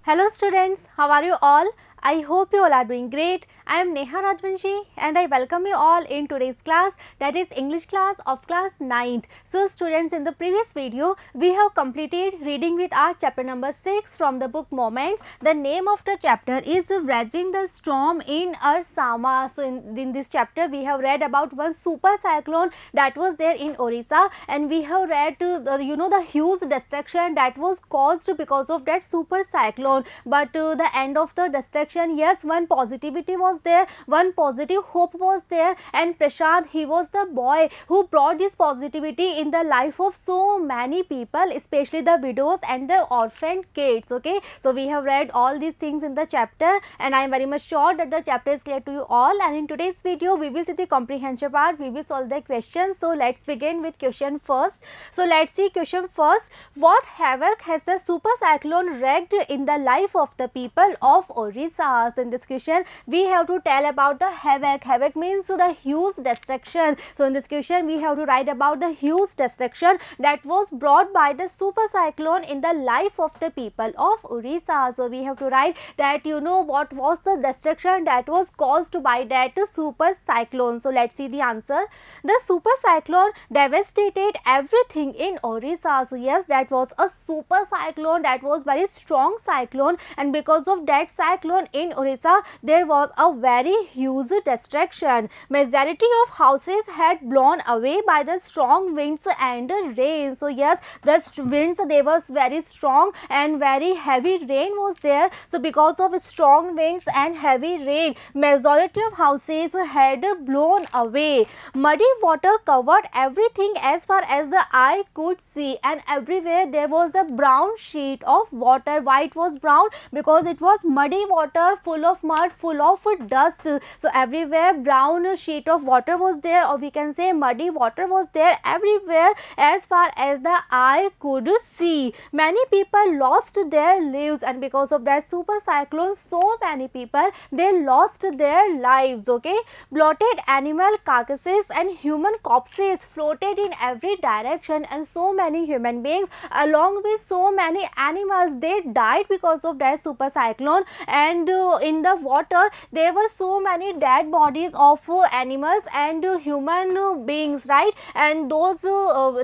Hello students, how are you all? I hope you all are doing great. I am Neha Rajvanshi and I welcome you all in today's class, that is English class of class 9th. So students, in the previous video we have completed reading with our chapter number 6 from the book Moments. The name of the chapter is Raging the Storm in Arsama. So in this chapter we have read about one super cyclone that was there in Orissa, and we have read the huge destruction that was caused because of that super cyclone. But the end of the destruction, yes, one positivity was there, one positive hope was there, and Prashant, he was the boy who brought this positivity in the life of so many people, especially the widows and the orphan kids. Okay, so we have read all these things in the chapter, and I am very much sure that the chapter is clear to you all. And in today's video we will see the comprehension part, we will solve the questions. So let's begin with question first. So let's see question first. What havoc has the super cyclone wreaked in the life of the people of Orissa? So in this question we have to tell about the havoc. Havoc means the huge destruction. So in this question we have to write about the huge destruction that was brought by the super cyclone in the life of the people of Orissa. So we have to write that what was the destruction that was caused by that super cyclone. So let's see the answer. The super cyclone devastated everything in Orissa. So yes, that was a super cyclone, that was very strong cyclone, and because of that cyclone in Orissa there was a very huge destruction. Majority of houses had blown away by the strong winds and rain. So yes, the winds, they was very strong and very heavy rain was there. So because of strong winds and heavy rain, majority of houses had blown away. Muddy water covered everything as far as the eye could see, and everywhere there was the brown sheet of water. Why it was brown? Because it was muddy water, full of mud, full of dust. So everywhere brown sheet of water was there, or we can say muddy water was there everywhere as far as the eye could see. Many people lost their lives, and because of that super cyclone, so many people, they lost their lives. Okay, bloated animal carcasses and human corpses floated in every direction, and so many human beings along with so many animals, they died because of that super cyclone. And in the water there were so many dead bodies of animals and human beings, right? And those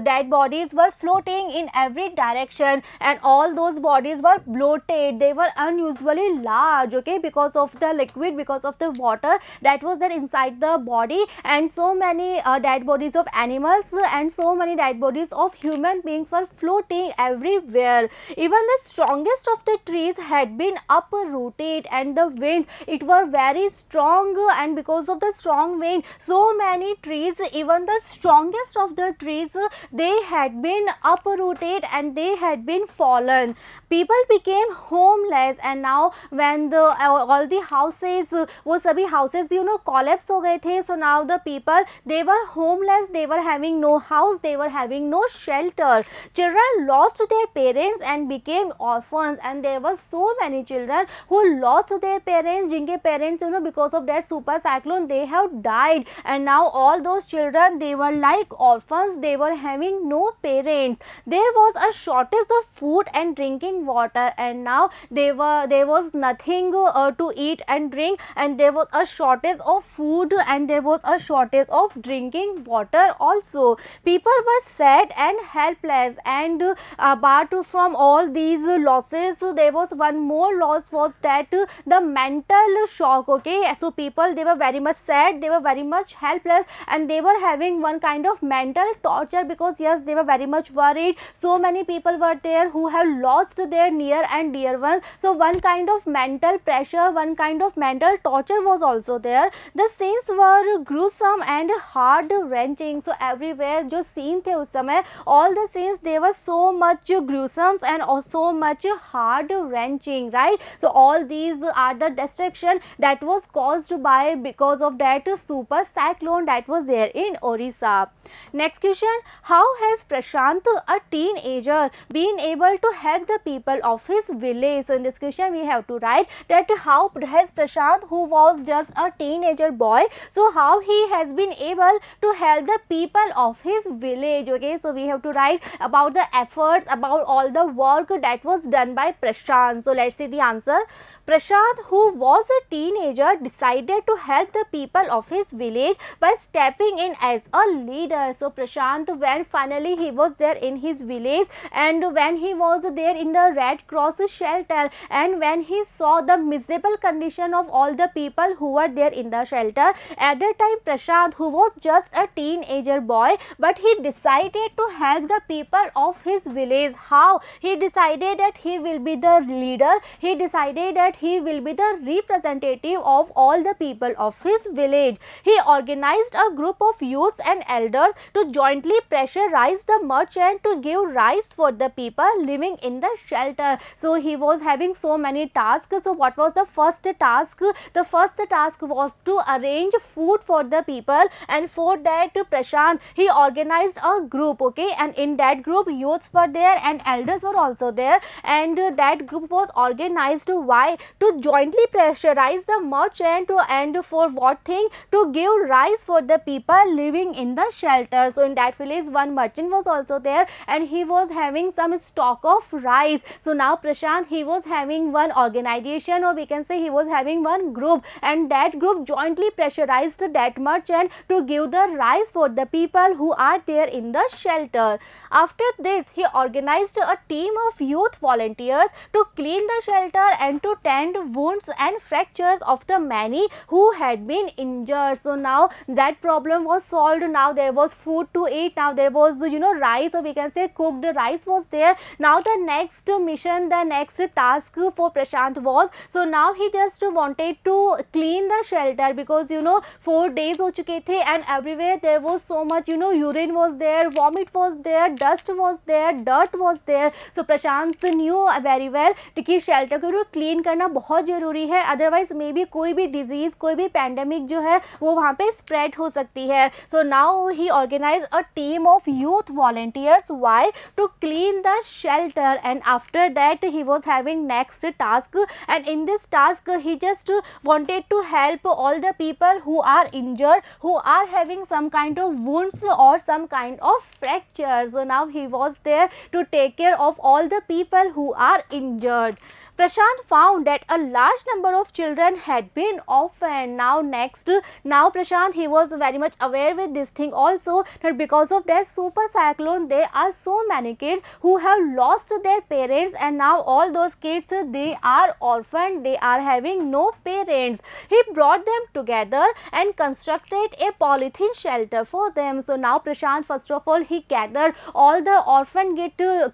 dead bodies were floating in every direction, and all those bodies were bloated, they were unusually large. Okay, because of the liquid, because of the water that was there inside the body, and so many dead bodies of animals and so many dead bodies of human beings were floating everywhere. Even the strongest of the trees had been uprooted, and the winds, it were very strong, and because of the strong wind, so many trees, even the strongest of the trees, they had been uprooted and they had been fallen. People became homeless, and now when the all the houses, वो सभी houses भी collapse हो गए थे. So now the people, they were homeless, they were having no house, they were having no shelter. Children lost their parents and became orphans, and there were so many children who lost their parents, जिनके parents because of that super cyclone, they have died, and now all those children, they were like orphans, they were having no parents. There was a shortage of food and drinking water, and now there was nothing to eat and drink, and there was a shortage of food and there was a shortage of drinking water also. People were sad and helpless, and apart from all these losses, there was one more loss, was that the mental shock. Okay, so people, they were very much sad, they were very much helpless, and they were having one kind of mental torture, because yes, they were very much worried. So many people were there who have lost their near and dear ones, so one kind of mental pressure, one kind of mental torture was also there. The scenes were gruesome and heart wrenching. So everywhere जो scene थे उस समय, all the scenes, they were so much gruesome and also much heart wrenching, right? So all these these are the destruction that was caused by because of that super cyclone that was there in Orissa. Next question, how has Prashant, a teenager, been able to help the people of his village? So in this question we have to write that how has Prashant, who was just a teenager boy, so how he has been able to help the people of his village. Okay, so we have to write about the efforts, about all the work that was done by Prashant. So let's see the answer. Prashant, who was a teenager, decided to help the people of his village by stepping in as a leader. So Prashant, when finally he was there in his village, and when he was there in the Red Cross shelter, and when he saw the miserable condition of all the people who were there in the shelter, at that time Prashant, who was just a teenager boy, but he decided to help the people of his village. How? He decided that he will be the leader, he decided that he will be the representative of all the people of his village. He organized a group of youths and elders to jointly pressurize the merchant to give rice for the people living in the shelter. So he was having so many tasks. So what was the first task? The first task was to arrange food for the people, and for that Prashant, he organized a group, okay, and in that group youths were there and elders were also there, and that group was organized. Why? To jointly pressurize the merchant and for what thing? To give rice for the people living in the shelter. So in that village one merchant was also there, and he was having some stock of rice. So now Prashant, he was having one organization, or we can say he was having one group, and that group jointly pressurized that merchant to give the rice for the people who are there in the shelter. After this, he organized a team of youth volunteers to clean the shelter and to tend wounds and fractures of the many who had been injured. So now that problem was solved. Now there was food to eat. Now there was rice, or we can say cooked rice was there. Now the next mission, the next task for Prashant was, so now he just wanted to clean the shelter, because 4 days ho chuke the, and everywhere there was so much urine was there, vomit was there, dust was there, dirt was there. So Prashant knew very well कि shelter को clean करना बहुत ज़रूरी है, otherwise may be कोई भी disease, कोई भी पैंडमिक जो है वो वहाँ पे स्प्रेड हो सकती है. So now he organize a team of youth volunteers why to clean the shelter, and after that he was having next task, and in this task he just wanted to help all the people who are injured, who are having some kind of wounds or some kind of fractures. So now he was there to take care of all the people who are injured. Prashant found that a large number of children had been orphaned. Now Prashant, he was very much aware with this thing also, that because of that super cyclone there are so many kids who have lost their parents, and now all those kids, they are orphaned, they are having no parents. He brought them together and constructed a polythene shelter for them. So now Prashant, first of all, he gathered all the orphan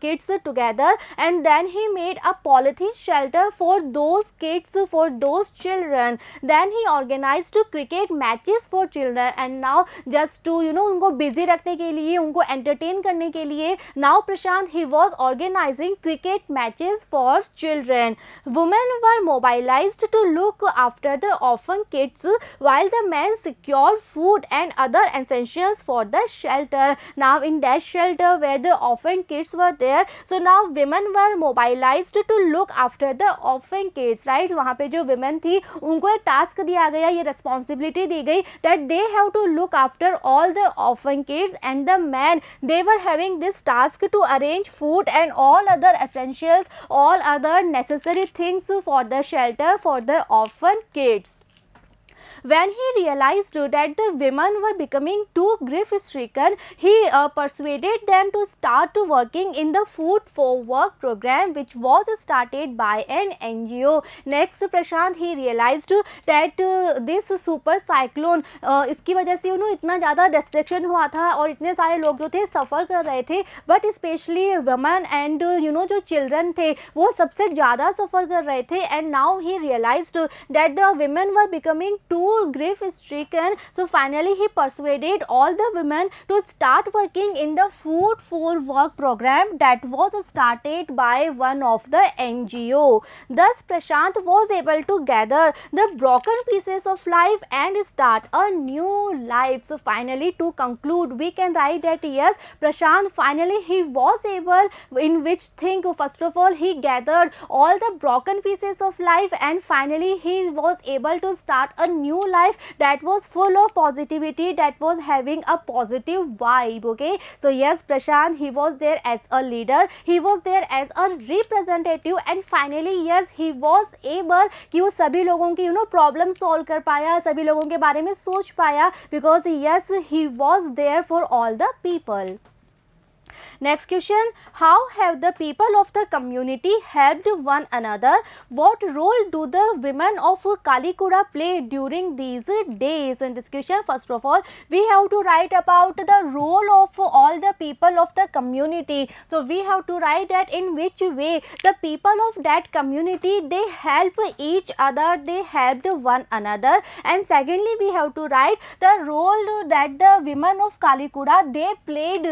kids together, and then he made a polythene shelter for those kids, for those children. Then he organized cricket matches for children, and now just to उनको busy रखने के लिए, उनको entertain करने के लिए, now Prashant, he was organizing cricket matches for children. Women were mobilized to look after the orphan kids, while the men secured food and other essentials for the shelter. Now in that shelter where the orphan kids were there, so now women were mobilized to look after the orphan kids, right? वहाँ पे जो women थी उनको एक task दिया गया, ये responsibility दी गई that they have to look after all the orphan kids, and the men, they were having this task to arrange food and all other essentials, all other necessary things for the shelter for the orphan kids. When he realized that the women were becoming too grief-stricken, he persuaded them to start working in the Food for Work program, which was started by an NGO. Next, Prashant, he realized that this super cyclone, इसकी वजह से इतना ज़्यादा destruction हुआ था और इतने सारे लोग जो थे सफ़र कर रहे थे, बट स्पेशली वुमेन एंड जो चिल्ड्रन थे वो सबसे ज़्यादा सफ़र कर रहे थे. And now he realized that the women were becoming too too grief stricken, so finally he persuaded all the women to start working in the food for work program that was started by one of the NGO. Thus Prashant was able to gather the broken pieces of life and start a new life. So finally, to conclude, we can write that yes, Prashant finally he was able, in which thing, first of all he gathered all the broken pieces of life and finally he was able to start a new life that was full of positivity, that was having a positive vibe. Okay, so yes, Prashant he was there as a leader, he was there as a representative and finally yes, he was able कि वो सभी लोगों की problem solve कर पाया, सभी लोगों के बारे में सोच पाया, because yes he was there for all the people. Next question, how have the people of the community helped one another? What role do the women of Kalikuda play during these days? In this question, first of all, we have to write about the role of all the people of the community. So we have to write that in which way the people of that community they help each other, they helped one another. And secondly, we have to write the role that the women of Kalikuda they played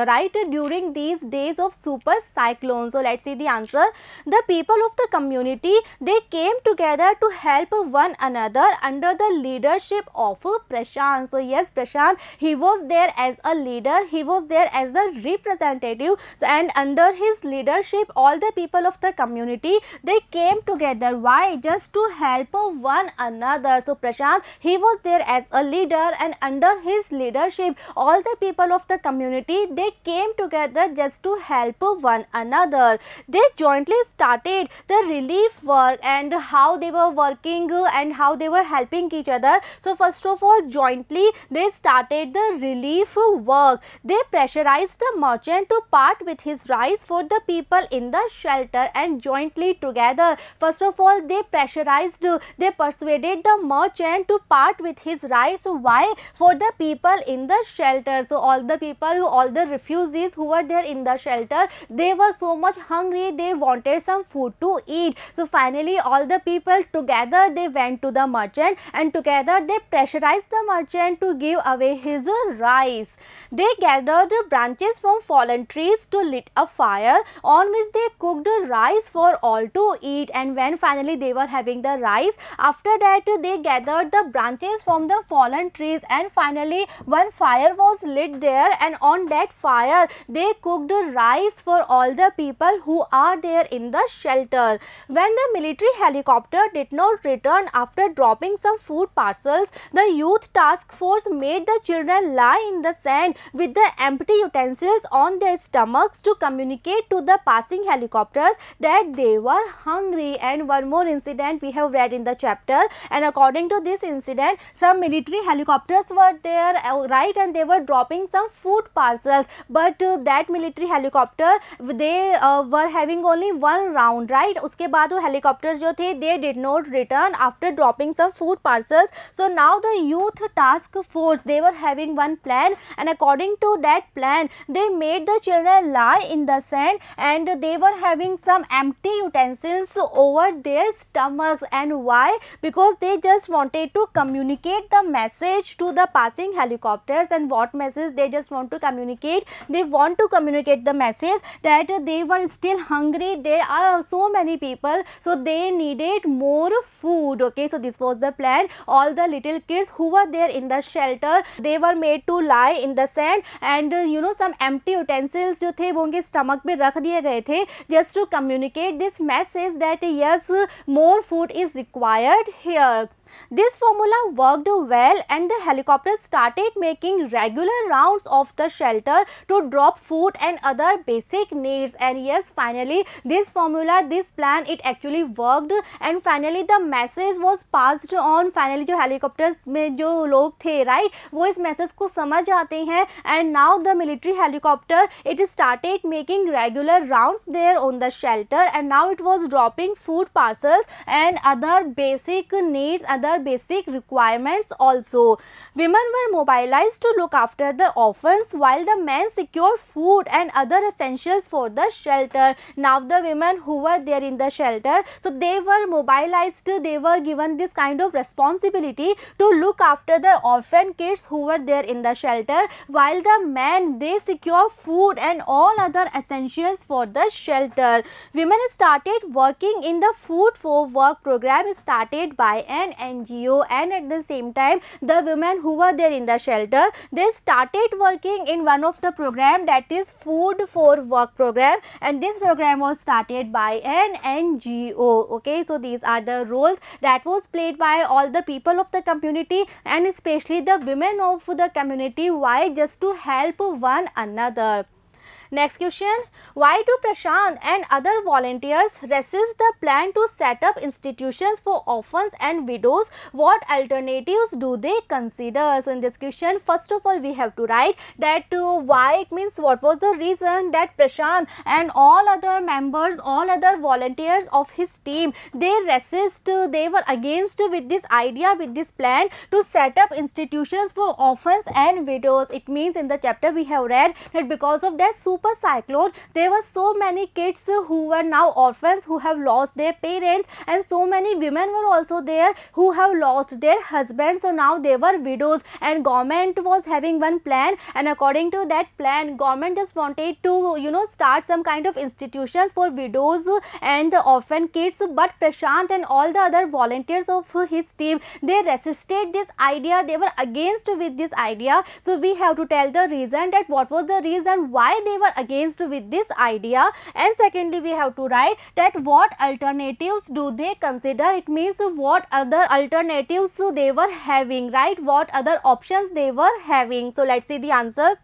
right during these days of super cyclone. So let's see the answer. The people of the community they came together to help one another under the leadership of Prashant. So yes, Prashant he was there as a leader, he was there as the representative, and under his leadership all the people of the community they came together. Why? Just to help one another. So Prashant he was there as a leader and under his leadership all the people of the community they came together just to help one another. They jointly started the relief work and how they were working and how they were helping each other. So first of all, jointly they started the relief work. They pressurized the merchant to part with his rice for the people in the shelter, and jointly together first of all they pressurized, they persuaded the merchant to part with his rice. Why? For the people in the shelter. So all the people, all the refugees who were there in the shelter, they were so much hungry, they wanted some food to eat. So finally all the people together they went to the merchant and together they pressurized the merchant to give away his rice. They gathered branches from fallen trees to lit a fire on which they cooked rice for all to eat. And when finally they were having the rice, after that they gathered the branches from the fallen trees and finally one fire was lit there, and on that fire they cooked rice for all the people who are there in the shelter. When the military helicopter did not return after dropping some food parcels, the youth task force made the children lie in the sand with the empty utensils on their stomachs to communicate to the passing helicopters that they were hungry. And one more incident we have read in the chapter, and according to this incident some military helicopters were there, right, and they were dropping some food parcels, but that military helicopter they were having only one round, right. उसके बाद वो helicopters जो थे they did not return after dropping some food parcels. So now the youth task force they were having one plan, and according to that plan they made the children lie in the sand and they were having some empty utensils over their stomachs. And why? Because they just wanted to communicate the message to the passing helicopters. And what message they just want to communicate? They want to communicate the message that they were still hungry, there are so many people, so they needed more food. Okay, so this was the plan. All the little kids who were there in the shelter they were made to lie in the sand, and some empty utensils जो थे वो उनके stomach पे रख दिए गए थे just to communicate this message that yes, more food is required here. This formula worked well and the helicopters started making regular rounds of the shelter to drop food and other basic needs. And yes, finally this formula, this plan, it actually worked and finally the message was passed on. Finally जो helicopters में जो लोग थे, right, वो इस message को समझ आते हैं, and now the military helicopter it started making regular rounds there on the shelter, and now it was dropping food parcels and other basic needs, other basic requirements also. Women were mobilized to look after the orphans while the men secured food and other essentials for the shelter. Now the women who were there in the shelter, so they were mobilized, they were given this kind of responsibility to look after the orphan kids who were there in the shelter, while the men, they secure food and all other essentials for the shelter. Women started working in the Food for Work program started by an NGO, and at the same time the women who were there in the shelter, they started working in one of the program, that is Food for Work program, and this program was started by an NGO. Okay, so these are the roles that was played by all the people of the community and especially the women of the community. Why? Just to help one another. Next question, why do Prashant and other volunteers resist the plan to set up institutions for orphans and widows? What alternatives do they consider? So in this question, first of all we have to write that why, it means what was the reason that Prashant and all other members, all other volunteers of his team, they resist, they were against with this idea, with this plan to set up institutions for orphans and widows. It means in the chapter we have read that because of that super cyclone, there were so many kids who were now orphans, who have lost their parents, and so many women were also there who have lost their husbands. So now they were widows, and government was having one plan, and according to that plan, government just wanted to start some kind of institutions for widows and the orphan kids. But Prashant and all the other volunteers of his team, they resisted this idea, they were against with this idea. So we have to tell the reason, that what was the reason why they were against with this idea, and secondly we have to write that what alternatives do they consider. It means what other alternatives they were having, right? What other options they were having. So let's see the answer.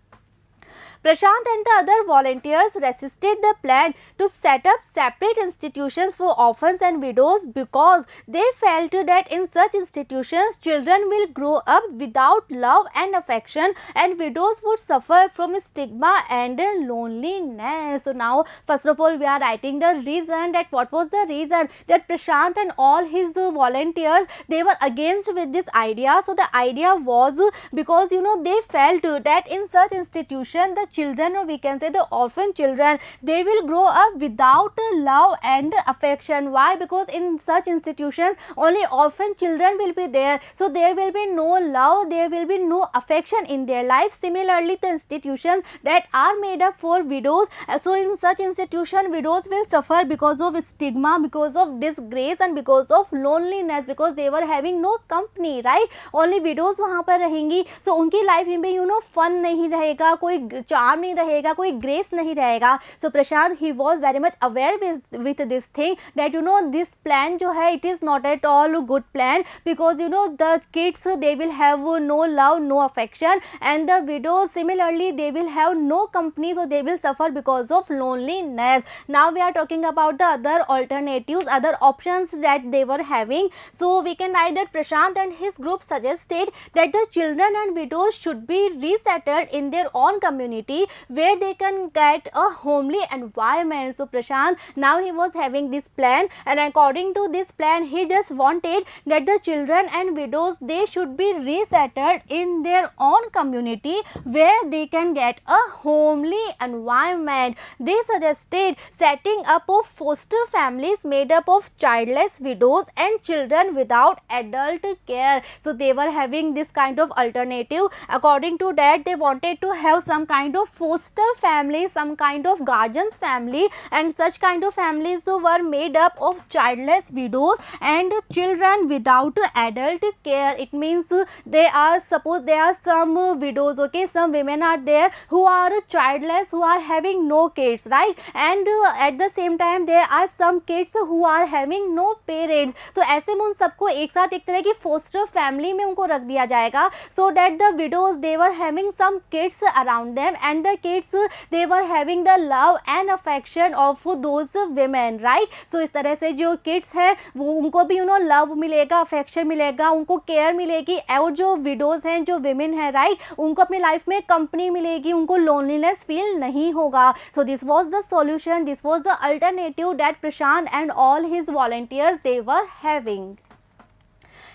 Prashant and the other volunteers resisted the plan to set up separate institutions for orphans and widows because they felt that in such institutions children will grow up without love and affection, and widows would suffer from stigma and loneliness. So now first of all we are writing the reason, that what was the reason that Prashant and all his volunteers, they were against with this idea. So the idea was because they felt that in such institution the children, or we can say the orphan children, they will grow up without love and affection. Why? Because in such institutions only orphan children will be there, so there will be no love, there will be no affection in their life. Similarly, the institutions that are made up for widows, so in such institution widows will suffer because of stigma, because of disgrace, and because of loneliness, because they were having no company, right? Only widows वहाँ पर रहेंगी, so उनकी life में fun नहीं रहेगा, कोई charm नहीं रहेगा, कोई ग्रेस नहीं रहेगा. So Prashant, he was very much aware with this thing, that this plan जो है, it is not at all good plan, because the kids, they will have no love, no affection, and the widows similarly they will have no company, so they will suffer because of loneliness. Now we are talking about the other alternatives, other options that they were having. So we can write that Prashant and his group suggested that the children and widows should be resettled in their own community where they can get a homely environment. So Prashant, now he was having this plan, and according to this plan he just wanted that the children and widows, they should be resettled in their own community where they can get a homely environment. They suggested setting up of foster families made up of childless widows and children without adult care. So they were having this kind of alternative. According to that, they wanted to have some kind of foster family, some kind of guardians family, and such kind of families were made up of childless widows and children without adult care. It means they are, suppose there are some widows, okay, some women are there who are childless, who are having no kids, right? And at the same time there are some kids who are having no parents. तो ऐसे में उन सबको एक साथ एक तरह की फोस्टर फैमिली में उनको रख दिया जाएगा, so that the widows, they were having some kids around them, and the kids, they were having the love and affection of those women, right? So इस तरह से जो kids है वो उनको भी love मिलेगा, affection मिलेगा, उनको care मिलेगी, और जो widows हैं, जो women हैं, right, उनको अपनी life में company मिलेगी, उनको loneliness feel नहीं होगा. So this was the solution, this was the alternative that Prashant and all his volunteers, they were having.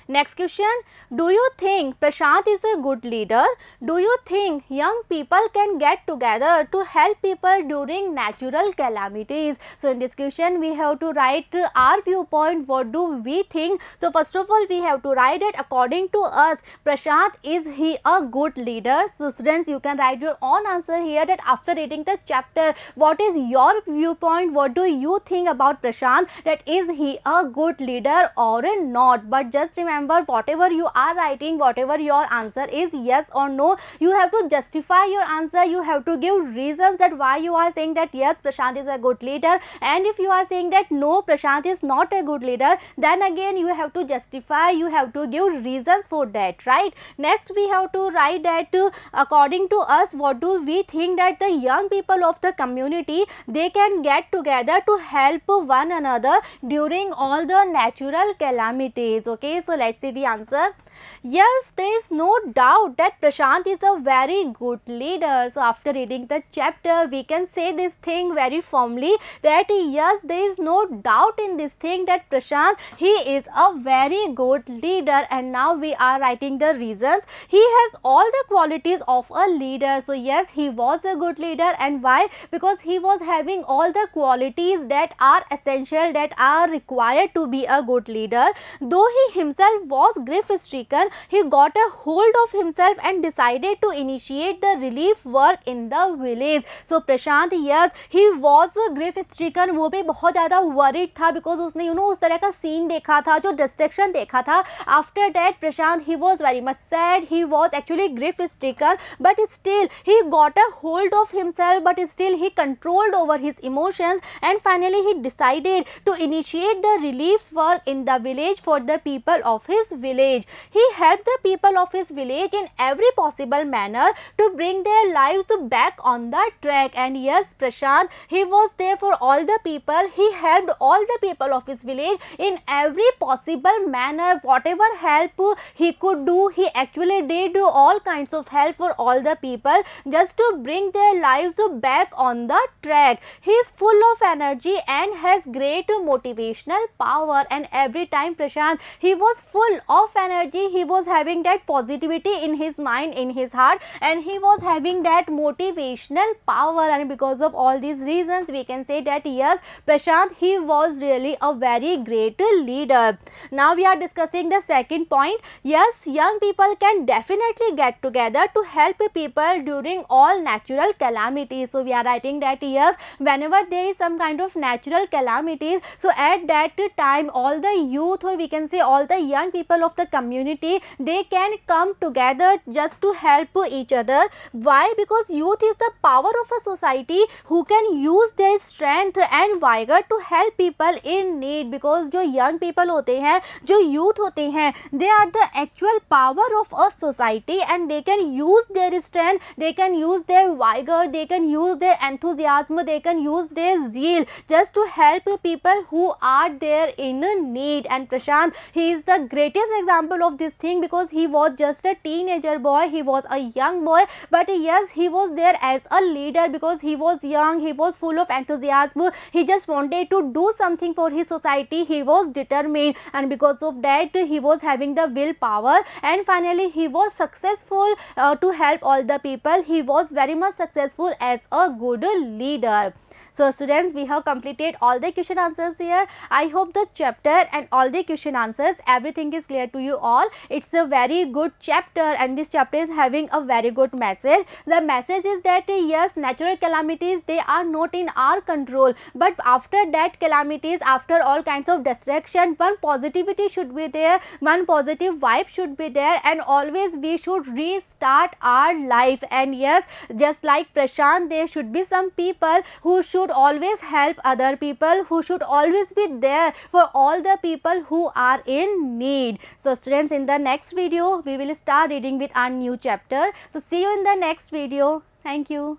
Next question, do you think Prashant is a good leader? Do you think young people can get together to help people during natural calamities? So in this question we have to write our viewpoint, what do we think. So first of all we have to write that according to us Prashant, is he a good leader? So students, you can write your own answer here, that after reading the chapter what is your viewpoint, what do you think about Prashant, that is he a good leader or not. But just remember, whatever you are writing, whatever your answer is, yes or no, you have to justify your answer, you have to give reasons that why you are saying that yes Prashant is a good leader, and if you are saying that no Prashant is not a good leader, then again you have to justify, you have to give reasons for that, right? Next we have to write that according to us what do we think, that the young people of the community, they can get together to help one another during all the natural calamities. Okay, so let's see the answer. Yes, there is no doubt that Prashant is a very good leader. So after reading the chapter we can say this thing very firmly, that yes, there is no doubt in this thing that Prashant, he is a very good leader. And now we are writing the reasons. He has all the qualities of a leader. So yes, he was a good leader. And why? Because he was having all the qualities that are essential, that are required to be a good leader. Though he himself was grief-stricken, he got a hold of himself and decided to initiate the relief work in the village. So Prashant, yes, he was grief-stricken, वो भी बहुत ज़्यादा worried था, because उसने उस तरह का scene देखा था, जो destruction देखा था. After that Prashant, he was very much sad, he was actually grief-stricken, but still he got a hold of himself, but still he controlled over his emotions, and finally he decided to initiate the relief work in the village for the people of his village. He helped the people of his village in every possible manner to bring their lives back on the track. And yes, Prashant, he was there for all the people, he helped all the people of his village in every possible manner. Whatever help he could do, he actually did all kinds of help for all the people just to bring their lives back on the track. He is full of energy and has great motivational power, and every time Prashant, he was full of energy, he was having that positivity in his mind, in his heart, and he was having that motivational power. And because of all these reasons we can say that yes, Prashant, he was really a very great leader. Now we are discussing the second point. Yes, young people can definitely get together to help people during all natural calamities. So we are writing that yes, whenever there is some kind of natural calamities, so at that time all the youth, or we can say all the young people of the community, they can come together just to help each other. Why? Because youth is the power of a society who can use their strength and vigor to help people in need. Because जो young people होते हैं, जो youth होते हैं, they are the actual power of a society, and they can use their strength, they can use their vigor, they can use their enthusiasm, they can use their zeal just to help people who are there in need. And Prashant, he is the greatest example of this thing, because he was just a teenager boy, he was a young boy, but yes, he was there as a leader because he was young, he was full of enthusiasm, he just wanted to do something for his society, he was determined, and because of that he was having the willpower, and finally he was successful to help all the people. He was very much successful as a good leader. So students, we have completed all the question answers here. I hope the chapter and all the question answers, everything is clear to you all. It's a very good chapter, and this chapter is having a very good message. The message is that yes, natural calamities, they are not in our control, but after that calamities, after all kinds of destruction, one positivity should be there, one positive vibe should be there, and always we should restart our life. And yes, just like Prashant, there should be some people who should always help other people, who should always be there for all the people who are in need. So students, in the next video we will start reading with our new chapter. So see you in the next video. Thank you.